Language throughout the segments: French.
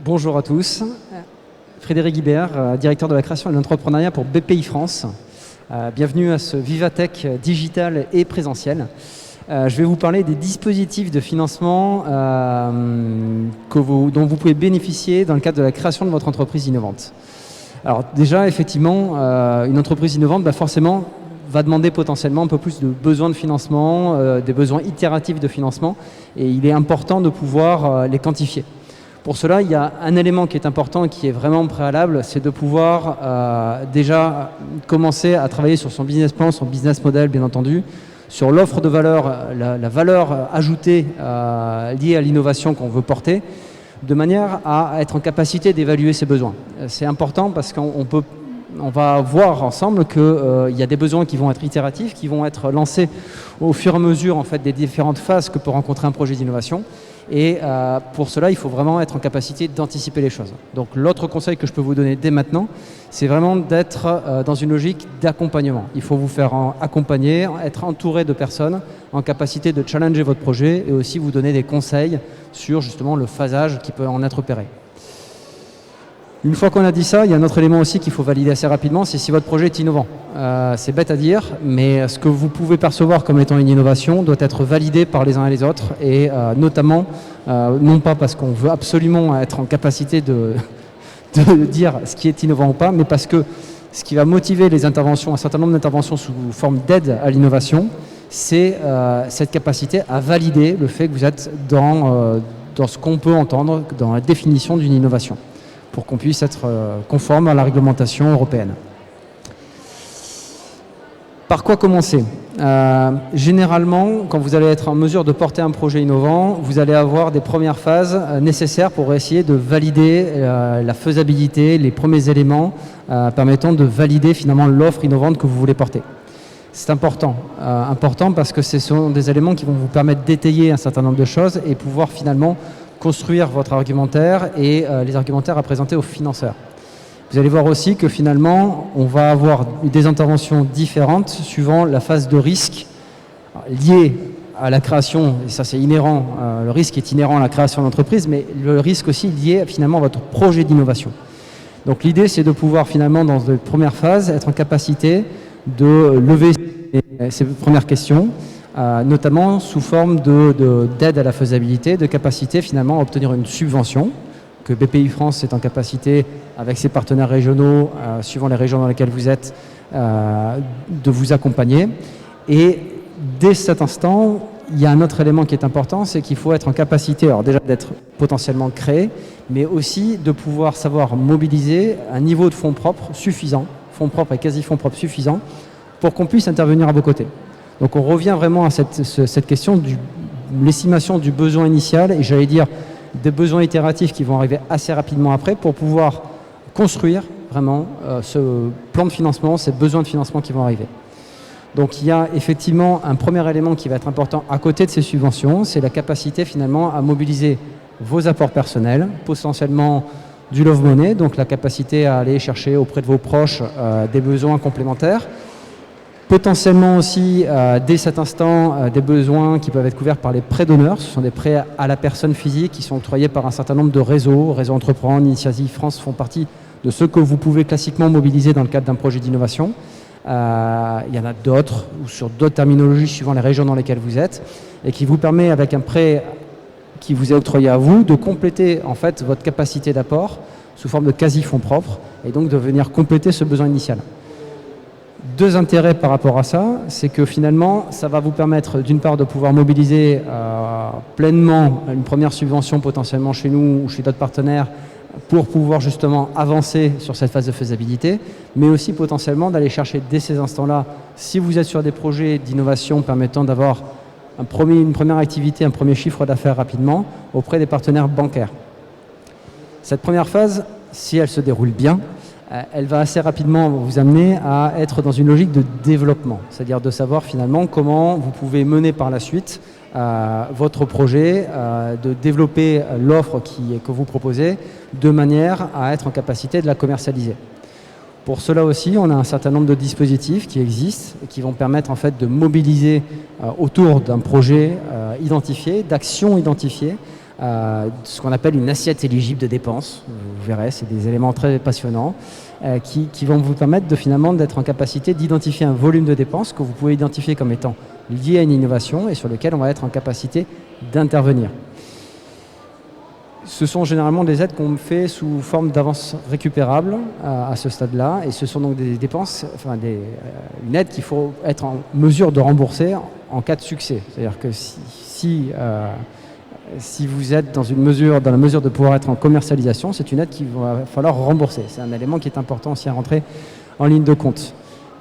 Bonjour à tous. Frédéric Guibert, directeur de la création et de l'entrepreneuriat pour BPI France. Bienvenue à ce Vivatech digital et présentiel. Je vais vous parler des dispositifs de financement dont vous pouvez bénéficier dans le cadre de la création de votre entreprise innovante. Alors déjà, effectivement, une entreprise innovante forcément va demander potentiellement un peu plus de besoins de financement, des besoins itératifs de financement, et il est important de pouvoir les quantifier. Pour cela, il y a un élément qui est important et qui est vraiment préalable, c'est de pouvoir déjà commencer à travailler sur son business plan, son business model bien entendu, sur l'offre de valeur, la valeur ajoutée liée à l'innovation qu'on veut porter, de manière à être en capacité d'évaluer ses besoins. C'est important parce qu'on va voir ensemble qu'il y a des besoins qui vont être itératifs, qui vont être lancés au fur et à mesure en fait, des différentes phases que peut rencontrer un projet d'innovation. Et pour cela, il faut vraiment être en capacité d'anticiper les choses. Donc l'autre conseil que je peux vous donner dès maintenant, c'est vraiment d'être dans une logique d'accompagnement. Il faut vous faire accompagner, être entouré de personnes en capacité de challenger votre projet et aussi vous donner des conseils sur justement le phasage qui peut en être opéré. Une fois qu'on a dit ça, il y a un autre élément aussi qu'il faut valider assez rapidement, c'est si votre projet est innovant. C'est bête à dire, mais ce que vous pouvez percevoir comme étant une innovation doit être validé par les uns et les autres, et notamment, non pas parce qu'on veut absolument être en capacité de dire ce qui est innovant ou pas, mais parce que ce qui va motiver les interventions, un certain nombre d'interventions sous forme d'aide à l'innovation, c'est cette capacité à valider le fait que vous êtes dans ce qu'on peut entendre dans la définition d'une innovation, pour qu'on puisse être conforme à la réglementation européenne. Par quoi commencer ? Généralement, quand vous allez être en mesure de porter un projet innovant, vous allez avoir des premières phases nécessaires pour essayer de valider la faisabilité, les premiers éléments permettant de valider finalement l'offre innovante que vous voulez porter. C'est important parce que ce sont des éléments qui vont vous permettre d'étayer un certain nombre de choses et pouvoir finalement construire votre argumentaire et les argumentaires à présenter aux financeurs. Vous allez voir aussi que finalement, on va avoir des interventions différentes suivant la phase de risque liée à la création, et ça c'est inhérent, le risque est inhérent à la création d'entreprise, mais le risque aussi lié finalement à votre projet d'innovation. Donc l'idée c'est de pouvoir finalement dans les premières phases être en capacité de lever ces premières questions, notamment sous forme d'aide à la faisabilité, de capacité finalement à obtenir une subvention, que BPI France est en capacité, avec ses partenaires régionaux, suivant les régions dans lesquelles vous êtes, de vous accompagner. Et dès cet instant, il y a un autre élément qui est important, c'est qu'il faut être en capacité, alors déjà d'être potentiellement créé, mais aussi de pouvoir savoir mobiliser un niveau de fonds propres suffisant, fonds propres et quasi-fonds propres suffisant, pour qu'on puisse intervenir à vos côtés. Donc on revient vraiment à cette question de l'estimation du besoin initial, et j'allais dire des besoins itératifs qui vont arriver assez rapidement après pour pouvoir construire vraiment ce plan de financement, ces besoins de financement qui vont arriver. Donc il y a effectivement un premier élément qui va être important à côté de ces subventions, c'est la capacité finalement à mobiliser vos apports personnels, potentiellement du love money, donc la capacité à aller chercher auprès de vos proches des besoins complémentaires. Potentiellement aussi, dès cet instant, des besoins qui peuvent être couverts par les prêts d'honneur. Ce sont des prêts à la personne physique qui sont octroyés par un certain nombre de réseaux. Réseau Entreprendre, Initiative France font partie de ceux que vous pouvez classiquement mobiliser dans le cadre d'un projet d'innovation. Il y en a d'autres, ou sur d'autres terminologies suivant les régions dans lesquelles vous êtes, et qui vous permet, avec un prêt qui vous est octroyé à vous, de compléter en fait votre capacité d'apport sous forme de quasi-fonds propres, et donc de venir compléter ce besoin initial. Deux intérêts par rapport à ça, c'est que finalement, ça va vous permettre d'une part de pouvoir mobiliser pleinement une première subvention potentiellement chez nous ou chez d'autres partenaires pour pouvoir justement avancer sur cette phase de faisabilité, mais aussi potentiellement d'aller chercher dès ces instants-là, si vous êtes sur des projets d'innovation permettant d'avoir une première activité, un premier chiffre d'affaires rapidement auprès des partenaires bancaires. Cette première phase, si elle se déroule bien, elle va assez rapidement vous amener à être dans une logique de développement, c'est-à-dire de savoir finalement comment vous pouvez mener par la suite votre projet, de développer l'offre que vous proposez de manière à être en capacité de la commercialiser. Pour cela aussi, on a un certain nombre de dispositifs qui existent et qui vont permettre en fait de mobiliser autour d'un projet identifié, d'actions identifiées, ce qu'on appelle une assiette éligible de dépenses. Vous verrez, c'est des éléments très passionnants qui vont vous permettre finalement d'être en capacité d'identifier un volume de dépenses que vous pouvez identifier comme étant lié à une innovation et sur lequel on va être en capacité d'intervenir. Ce sont généralement des aides qu'on fait sous forme d'avance récupérable à ce stade-là, et ce sont donc des dépenses, une aide qu'il faut être en mesure de rembourser en cas de succès. C'est-à-dire que si vous êtes dans la mesure de pouvoir être en commercialisation, c'est une aide qu'il va falloir rembourser. C'est un élément qui est important aussi à rentrer en ligne de compte.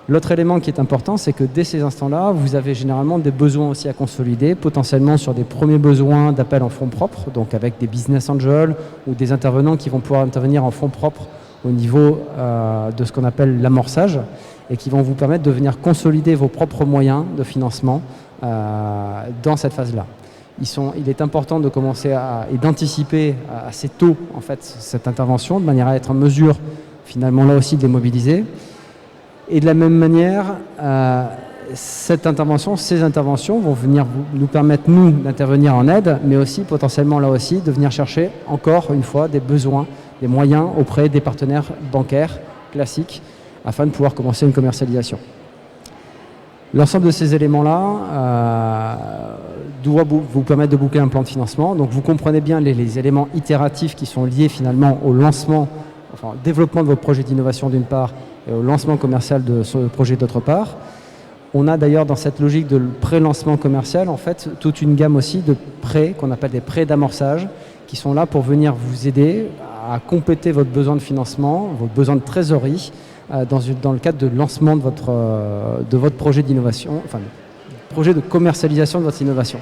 L'autre élément qui est important, c'est que dès ces instants-là, vous avez généralement des besoins aussi à consolider, potentiellement sur des premiers besoins d'appel en fonds propres, donc avec des business angels ou des intervenants qui vont pouvoir intervenir en fonds propres au niveau de ce qu'on appelle l'amorçage et qui vont vous permettre de venir consolider vos propres moyens de financement dans cette phase-là. Il est important de commencer et d'anticiper assez tôt en fait, cette intervention de manière à être en mesure finalement là aussi de les mobiliser. Et de la même manière, ces interventions vont venir nous permettre, nous, d'intervenir en aide, mais aussi potentiellement là aussi de venir chercher encore une fois des besoins, des moyens auprès des partenaires bancaires classiques afin de pouvoir commencer une commercialisation. L'ensemble de ces éléments-là doit vous permettre de boucler un plan de financement. Donc vous comprenez bien les éléments itératifs qui sont liés finalement au lancement, au développement de votre projet d'innovation d'une part, et au lancement commercial de ce projet d'autre part. On a d'ailleurs dans cette logique de pré-lancement commercial en fait toute une gamme aussi de prêts qu'on appelle des prêts d'amorçage qui sont là pour venir vous aider à compléter votre besoin de financement, votre besoin de trésorerie dans le cadre de lancement de votre projet d'innovation, projet de commercialisation de votre innovation.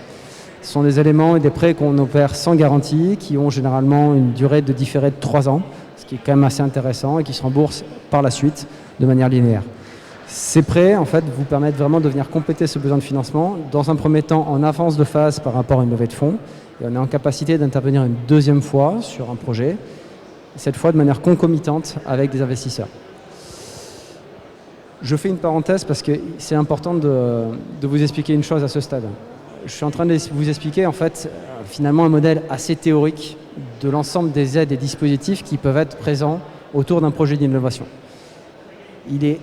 Ce sont des éléments et des prêts qu'on opère sans garantie, qui ont généralement une durée de différé de 3 ans, ce qui est quand même assez intéressant et qui se remboursent par la suite de manière linéaire. Ces prêts, en fait, vous permettent vraiment de venir compléter ce besoin de financement, dans un premier temps en avance de phase par rapport à une levée de fonds, et on est en capacité d'intervenir une deuxième fois sur un projet, cette fois de manière concomitante avec des investisseurs. Je fais une parenthèse parce que c'est important de vous expliquer une chose à ce stade. Je suis en train de vous expliquer en fait finalement un modèle assez théorique de l'ensemble des aides et dispositifs qui peuvent être présents autour d'un projet d'innovation. Il est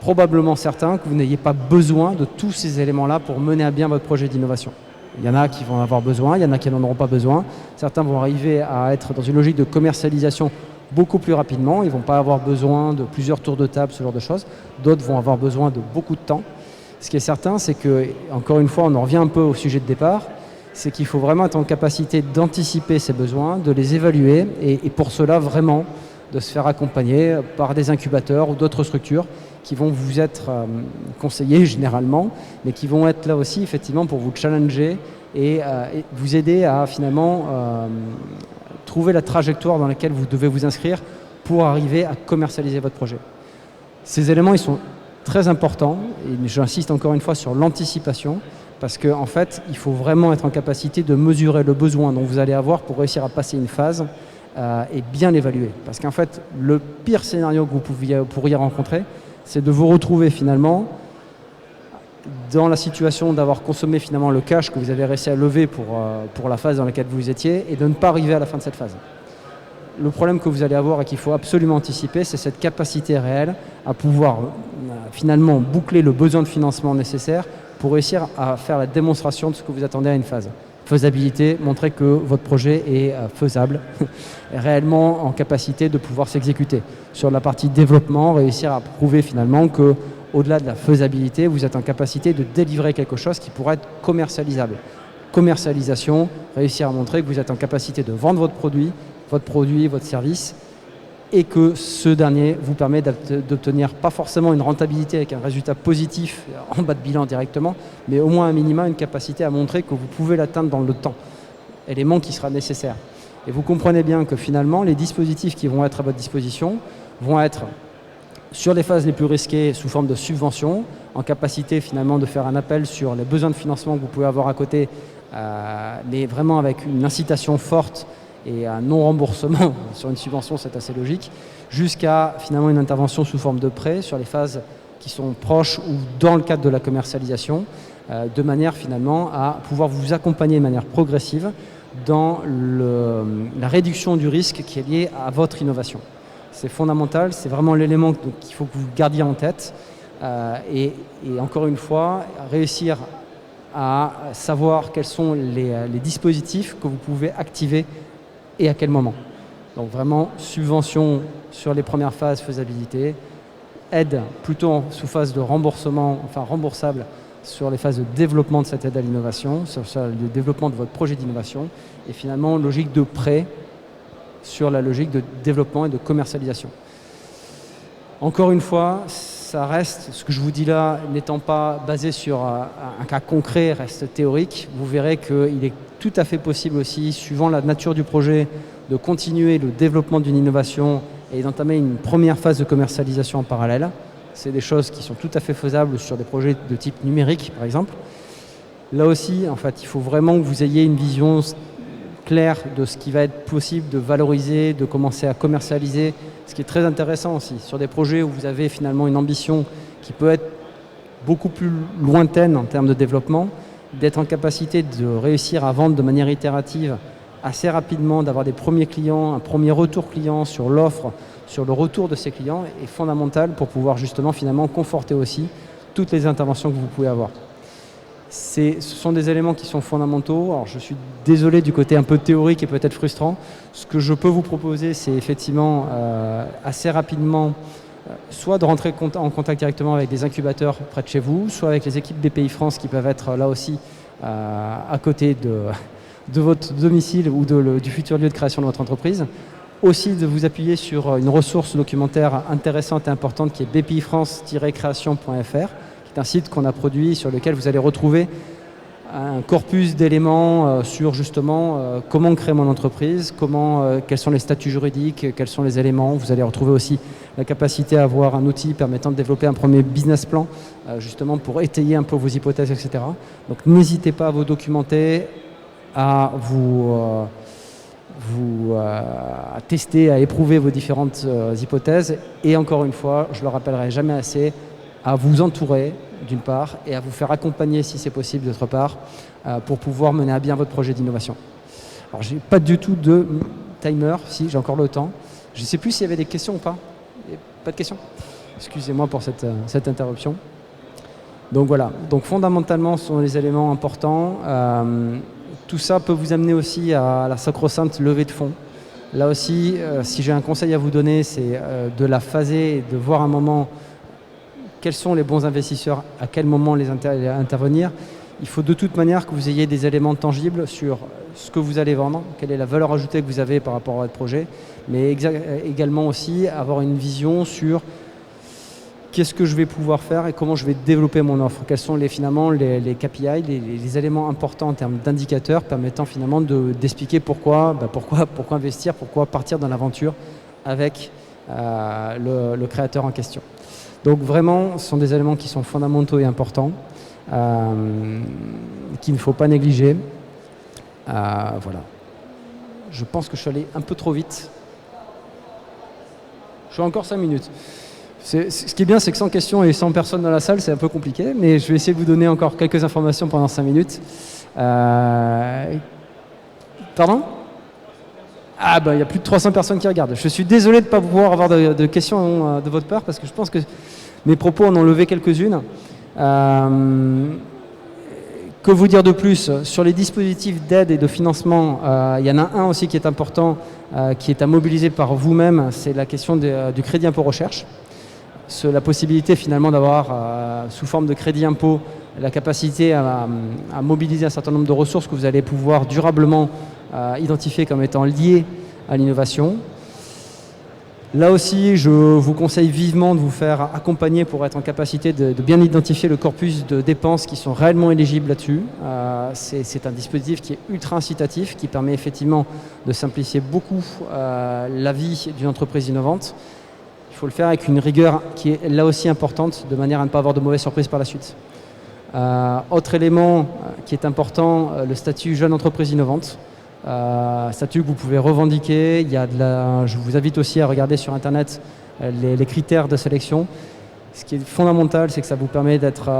probablement certain que vous n'ayez pas besoin de tous ces éléments-là pour mener à bien votre projet d'innovation. Il y en a qui vont en avoir besoin, il y en a qui n'en auront pas besoin. Certains vont arriver à être dans une logique de commercialisation beaucoup plus rapidement. Ils ne vont pas avoir besoin de plusieurs tours de table, ce genre de choses. D'autres vont avoir besoin de beaucoup de temps. Ce qui est certain, c'est que, encore une fois, on en revient un peu au sujet de départ, c'est qu'il faut vraiment être en capacité d'anticiper ces besoins, de les évaluer et pour cela, vraiment, de se faire accompagner par des incubateurs ou d'autres structures qui vont vous être conseillés généralement, mais qui vont être là aussi, effectivement, pour vous challenger et vous aider à, finalement, trouver la trajectoire dans laquelle vous devez vous inscrire pour arriver à commercialiser votre projet. Ces éléments, ils sont très important, et j'insiste encore une fois sur l'anticipation, parce qu'en fait, il faut vraiment être en capacité de mesurer le besoin dont vous allez avoir pour réussir à passer une phase et bien l'évaluer. Parce qu'en fait, le pire scénario que vous pourriez rencontrer, c'est de vous retrouver finalement dans la situation d'avoir consommé finalement le cash que vous avez réussi à lever pour la phase dans laquelle vous étiez et de ne pas arriver à la fin de cette phase. Le problème que vous allez avoir et qu'il faut absolument anticiper, c'est cette capacité réelle à pouvoir finalement boucler le besoin de financement nécessaire pour réussir à faire la démonstration de ce que vous attendez à une phase. Faisabilité, montrer que votre projet est faisable, est réellement en capacité de pouvoir s'exécuter. Sur la partie développement, réussir à prouver finalement que, au-delà de la faisabilité, vous êtes en capacité de délivrer quelque chose qui pourrait être commercialisable. Commercialisation, réussir à montrer que vous êtes en capacité de vendre votre produit, votre service, et que ce dernier vous permet d'obtenir pas forcément une rentabilité avec un résultat positif en bas de bilan directement, mais au moins un minimum une capacité à montrer que vous pouvez l'atteindre dans le temps, élément qui sera nécessaire. Et vous comprenez bien que finalement, les dispositifs qui vont être à votre disposition vont être sur les phases les plus risquées sous forme de subvention, en capacité finalement de faire un appel sur les besoins de financement que vous pouvez avoir à côté, mais vraiment avec une incitation forte et un non-remboursement sur une subvention, c'est assez logique, jusqu'à finalement une intervention sous forme de prêt sur les phases qui sont proches ou dans le cadre de la commercialisation, de manière finalement à pouvoir vous accompagner de manière progressive dans la réduction du risque qui est lié à votre innovation. C'est fondamental, c'est vraiment l'élément qu'il faut que vous gardiez en tête. Et encore une fois, réussir à savoir quels sont les dispositifs que vous pouvez activer et à quel moment. Donc vraiment, subvention sur les premières phases, faisabilité, aide plutôt sous phase de remboursement, enfin remboursable sur les phases de développement de cette aide à l'innovation, sur le développement de votre projet d'innovation, et finalement logique de prêt sur la logique de développement et de commercialisation. Encore une fois, ça reste, ce que je vous dis là, n'étant pas basé sur un cas concret, reste théorique. Vous verrez qu'il est tout à fait possible aussi, suivant la nature du projet, de continuer le développement d'une innovation et d'entamer une première phase de commercialisation en parallèle. C'est des choses qui sont tout à fait faisables sur des projets de type numérique, par exemple. Là aussi, en fait, il faut vraiment que vous ayez une vision claire de ce qui va être possible de valoriser, de commencer à commercialiser, ce qui est très intéressant aussi. Sur des projets où vous avez finalement une ambition qui peut être beaucoup plus lointaine en termes de développement, d'être en capacité de réussir à vendre de manière itérative assez rapidement, d'avoir des premiers clients, un premier retour client sur l'offre, sur le retour de ces clients est fondamental pour pouvoir justement finalement conforter aussi toutes les interventions que vous pouvez avoir. Ce sont des éléments qui sont fondamentaux. Alors je suis désolé du côté un peu théorique et peut-être frustrant. Ce que je peux vous proposer, c'est effectivement assez rapidement soit de rentrer en contact directement avec des incubateurs près de chez vous, soit avec les équipes BPI France qui peuvent être là aussi à côté de votre domicile ou du futur lieu de création de votre entreprise. Aussi de vous appuyer sur une ressource documentaire intéressante et importante qui est bpifrance-création.fr, un site qu'on a produit sur lequel vous allez retrouver un corpus d'éléments sur justement comment créer mon entreprise, quels sont les statuts juridiques, quels sont les éléments. Vous allez retrouver aussi la capacité à avoir un outil permettant de développer un premier business plan justement pour étayer un peu vos hypothèses, etc. Donc n'hésitez pas à vous documenter, à à tester, à éprouver vos différentes hypothèses et encore une fois, je ne le rappellerai jamais assez, à vous entourer d'une part et à vous faire accompagner si c'est possible d'autre part pour pouvoir mener à bien votre projet d'innovation. Alors j'ai pas du tout de timer, si j'ai encore le temps. Je ne sais plus s'il y avait des questions ou pas. Pas de questions? Excusez-moi pour cette interruption. Donc voilà, donc fondamentalement ce sont les éléments importants. Tout ça peut vous amener aussi à la sacro-sainte levée de fonds. Là aussi, si j'ai un conseil à vous donner, c'est de la phaser et de voir un moment quels sont les bons investisseurs, à quel moment les intervenir. Il faut de toute manière que vous ayez des éléments tangibles sur ce que vous allez vendre, quelle est la valeur ajoutée que vous avez par rapport à votre projet, mais également aussi avoir une vision sur qu'est-ce que je vais pouvoir faire et comment je vais développer mon offre. Quels sont finalement les KPI, les éléments importants en termes d'indicateurs permettant finalement d'expliquer pourquoi investir, pourquoi partir dans l'aventure avec le créateur en question. Donc vraiment, ce sont des éléments qui sont fondamentaux et importants, qu'il ne faut pas négliger. Voilà. Je pense que je suis allé un peu trop vite. Je suis encore 5 minutes. Ce qui est bien, c'est que sans questions et sans personne dans la salle, c'est un peu compliqué, mais je vais essayer de vous donner encore quelques informations pendant 5 minutes. Pardon ? Ah ben, il y a plus de 300 personnes qui regardent. Je suis désolé de ne pas pouvoir avoir de questions de votre part parce que je pense que mes propos en ont levé quelques-unes. Que vous dire de plus? Sur les dispositifs d'aide et de financement, il y en a un aussi qui est important, qui est à mobiliser par vous-même, c'est la question du crédit impôt recherche. La possibilité finalement d'avoir sous forme de crédit impôt la capacité à mobiliser un certain nombre de ressources que vous allez pouvoir durablement identifier comme étant liées à l'innovation. Là aussi, je vous conseille vivement de vous faire accompagner pour être en capacité de bien identifier le corpus de dépenses qui sont réellement éligibles là-dessus. C'est un dispositif qui est ultra incitatif, qui permet effectivement de simplifier beaucoup la vie d'une entreprise innovante. Il faut le faire avec une rigueur qui est là aussi importante, de manière à ne pas avoir de mauvaises surprises par la suite. Autre élément qui est important, le statut jeune entreprise innovante. Statut que vous pouvez revendiquer. Je vous invite aussi à regarder sur Internet les critères de sélection. Ce qui est fondamental, c'est que ça vous permet d'être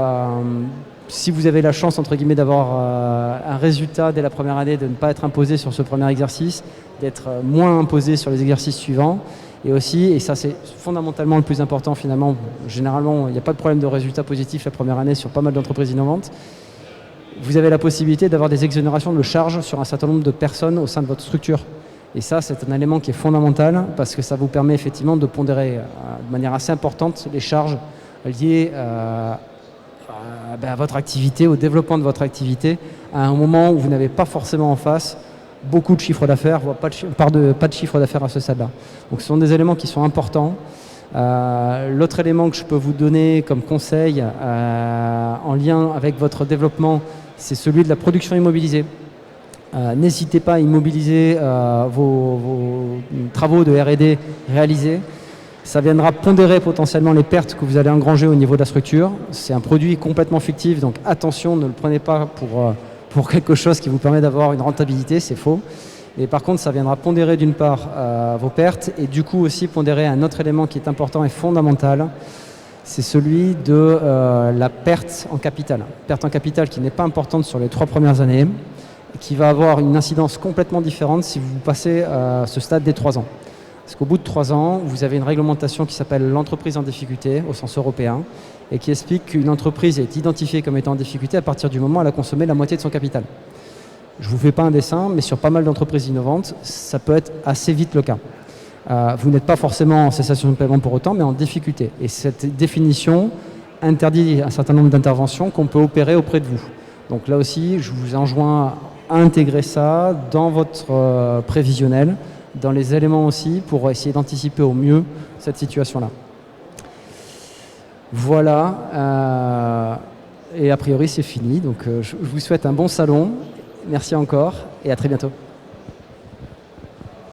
si vous avez la chance, entre guillemets, d'avoir un résultat dès la première année, de ne pas être imposé sur ce premier exercice, d'être moins imposé sur les exercices suivants. Et aussi, et ça c'est fondamentalement le plus important finalement, généralement il n'y a pas de problème de résultat positif la première année sur pas mal d'entreprises innovantes, vous avez la possibilité d'avoir des exonérations de charges sur un certain nombre de personnes au sein de votre structure. Et ça, c'est un élément qui est fondamental parce que ça vous permet effectivement de pondérer de manière assez importante les charges liées à votre activité, au développement de votre activité, à un moment où vous n'avez pas forcément en face beaucoup de chiffre d'affaires, voire pas de chiffre d'affaires à ce stade-là. Donc ce sont des éléments qui sont importants. L'autre élément que je peux vous donner comme conseil en lien avec votre développement, c'est celui de la production immobilisée. N'hésitez pas à immobiliser vos travaux de R&D réalisés. Ça viendra pondérer potentiellement les pertes que vous allez engranger au niveau de la structure. C'est un produit complètement fictif, donc attention, ne le prenez pas pour quelque chose qui vous permet d'avoir une rentabilité, c'est faux. Et par contre, ça viendra pondérer d'une part vos pertes et du coup aussi pondérer un autre élément qui est important et fondamental, c'est celui de la perte en capital. Perte en capital qui n'est pas importante sur les 3 premières années, et qui va avoir une incidence complètement différente si vous passez à ce stade des 3 ans. Parce qu'au bout de 3 ans, vous avez une réglementation qui s'appelle l'entreprise en difficulté au sens européen et qui explique qu'une entreprise est identifiée comme étant en difficulté à partir du moment où elle a consommé la moitié de son capital. Je ne vous fais pas un dessin, mais sur pas mal d'entreprises innovantes, ça peut être assez vite le cas. Vous n'êtes pas forcément en cessation de paiement pour autant, mais en difficulté. Et cette définition interdit un certain nombre d'interventions qu'on peut opérer auprès de vous. Donc là aussi, je vous enjoins à intégrer ça dans votre prévisionnel, dans les éléments aussi, pour essayer d'anticiper au mieux cette situation-là. Voilà. Et a priori, c'est fini. Donc je vous souhaite un bon salon. Merci encore et à très bientôt.